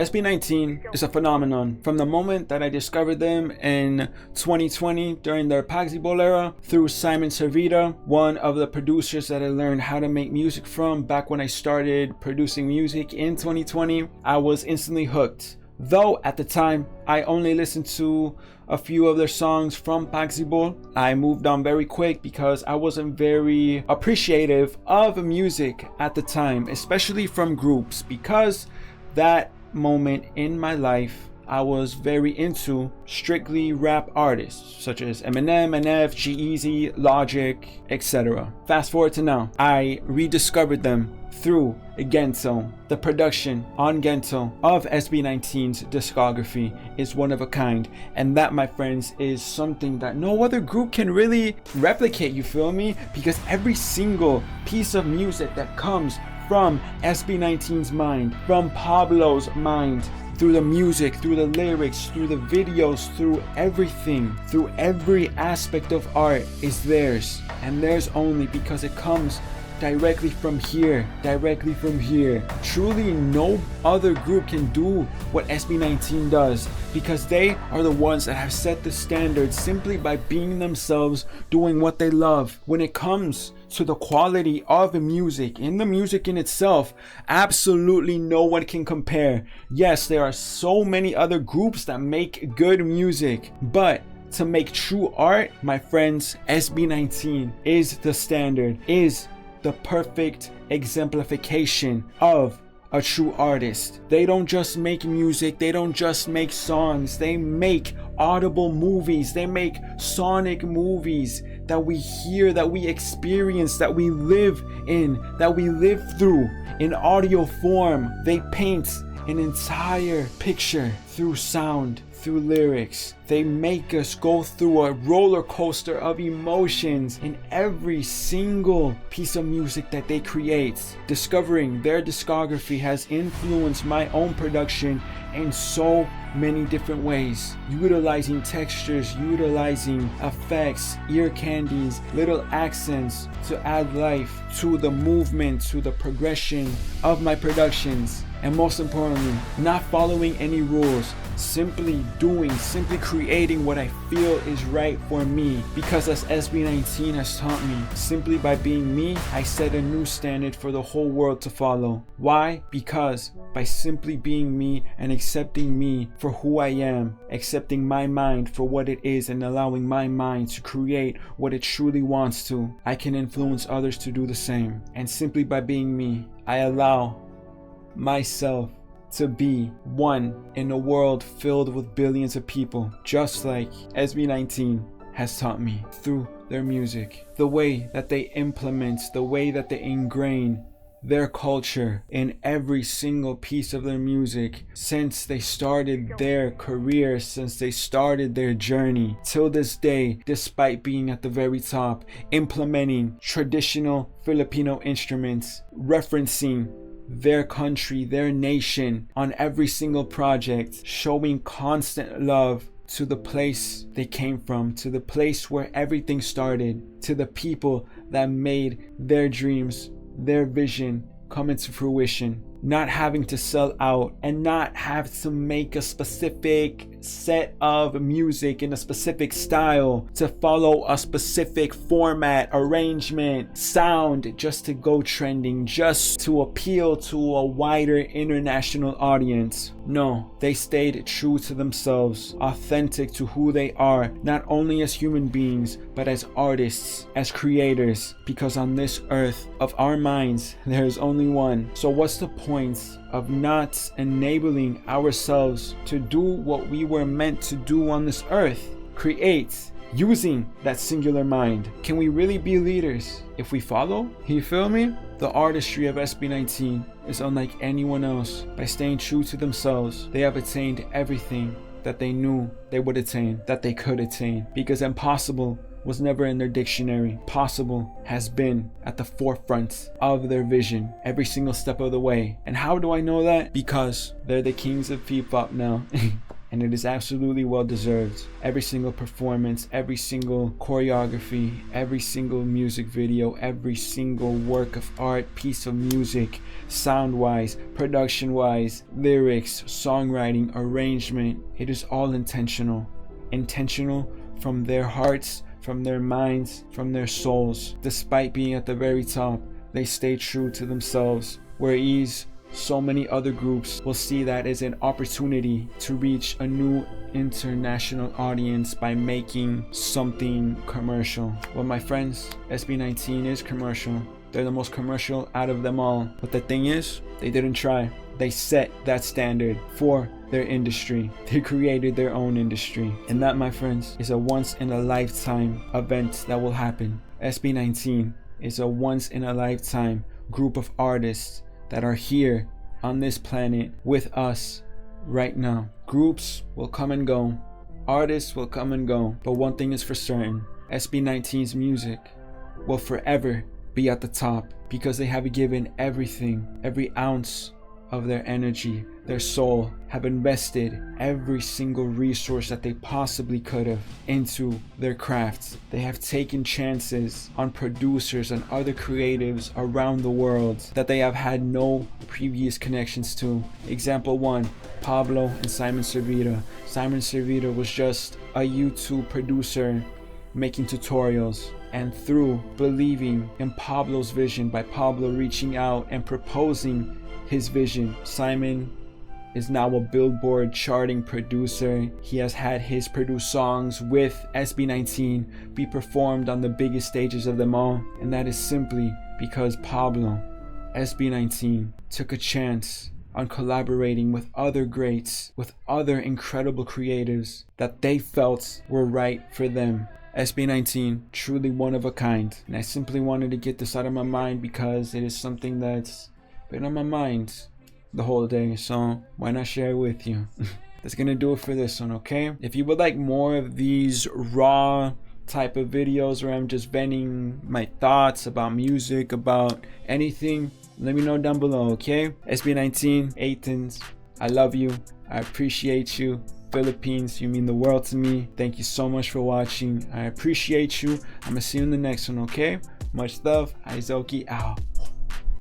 SB19 is a phenomenon. From the moment that I discovered them in 2020 during their Paxibol era, through Simon Servita, one of the producers that I learned how to make music from back when I started producing music in 2020, I was instantly hooked. Though at the time I only listened to a few of their songs from Paxibol, I moved on very quick because I wasn't very appreciative of music at the time, especially from groups, because that moment in my life I was very into strictly rap artists such as Eminem, NF, G-Eazy, Logic, etc. Fast forward to now, I rediscovered them through Gento. The production on Gento of SB19's discography is one of a kind, and that, my friends, is something that no other group can really replicate, you feel me? Because every single piece of music that comes from SB19's mind, from Pablo's mind, through the music, through the lyrics, through the videos, through everything, through every aspect of art, is theirs, and theirs only, because it comes directly from here, directly from here. Truly no other group can do what SB19 does, because they are the ones that have set the standard simply by being themselves, doing what they love. When it comes to the quality of the music, in the music in itself, absolutely no one can compare. Yes, there are so many other groups that make good music, but to make true art, my friends, SB19 is the standard, is the perfect exemplification of a true artist. They don't just make music, they don't just make songs, they make audible movies, they make sonic movies that we hear, that we experience, that we live in, that we live through in audio form. They paint an entire picture through sound, through lyrics. They make us go through a roller coaster of emotions in every single piece of music that they create. Discovering their discography has influenced my own production in so many different ways, utilizing textures, utilizing effects, ear candies, little accents to add life to the movement, to the progression of my productions. And most importantly, not following any rules, simply doing, simply creating what I feel is right for me. Because as SB19 has taught me, simply by being me, I set a new standard for the whole world to follow. Why? Because by simply being me and accepting me for who I am, accepting my mind for what it is, and allowing my mind to create what it truly wants to, I can influence others to do the same. And simply by being me, I allow myself to be one in a world filled with billions of people, just like SB19 has taught me through their music. The way that they implement, the way that they ingrain their culture in every single piece of their music since they started their career, since they started their journey till this day, despite being at the very top, implementing traditional Filipino instruments, referencing their country, their nation on every single project, showing constant love to the place they came from, to the place where everything started, to the people that made their dreams, their vision come into fruition. Not having to sell out and not have to make a specific set of music in a specific style to follow a specific format, arrangement, sound, just to go trending, just to appeal to a wider international audience. No, they stayed true to themselves, authentic to who they are, not only as human beings, but as artists, as creators, because on this earth of our minds, there is only one. So what's the point of not enabling ourselves to do what we were meant to do on this earth? Create, using that singular mind. Can we really be leaders if we follow? You feel me? The artistry of SB19 is unlike anyone else. By staying true to themselves, they have attained everything that they knew they would attain, that they could attain, because impossible was never in their dictionary. Possible has been at the forefront of their vision every single step of the way. And how do I know that? Because they're the kings of P-pop now. and it is absolutely well deserved. Every single performance, every single choreography, every single music video, every single work of art, piece of music, sound-wise, production-wise, lyrics, songwriting, arrangement, it is all intentional. Intentional from their hearts, from their minds, from their souls. Despite being at the very top, they stay true to themselves, whereas so many other groups will see that as an opportunity to reach a new international audience by making something commercial. Well, my friends, SB19 is commercial. They're the most commercial out of them all. But the thing is, they didn't try. They set that standard for their industry. They created their own industry. And that, my friends, is a once-in-a-lifetime event that will happen. SB19 is a once-in-a-lifetime group of artists that are here on this planet with us right now. Groups will come and go. Artists will come and go. But one thing is for certain, SB19's music will forever be at the top because they have given everything, every ounce of their energy, their soul, have invested every single resource that they possibly could have into their crafts. They have taken chances on producers and other creatives around the world that they have had no previous connections to. Example 1, Pablo and Simon Servita. Simon Servita was just a YouTube producer making tutorials, and through believing in Pablo's vision, by Pablo reaching out and proposing his vision, Simon is now a Billboard charting producer. He has had his produced songs with SB19 be performed on the biggest stages of them all, and that is simply because Pablo, SB19, took a chance on collaborating with other greats, with other incredible creatives that they felt were right for them. SB19, truly one of a kind, and I simply wanted to get this out of my mind because it is something that's been on my mind the whole day, so why not share it with you? That's gonna do it for this one, okay? If you would like more of these raw type of videos where I'm just venting my thoughts about music, about anything, let me know down below, okay? SB19, Athens, I love you, I appreciate you. Philippines, you mean the world to me. Thank you so much for watching. I appreciate you. I'm gonna see you in the next one, okay? Much love. Izoki out.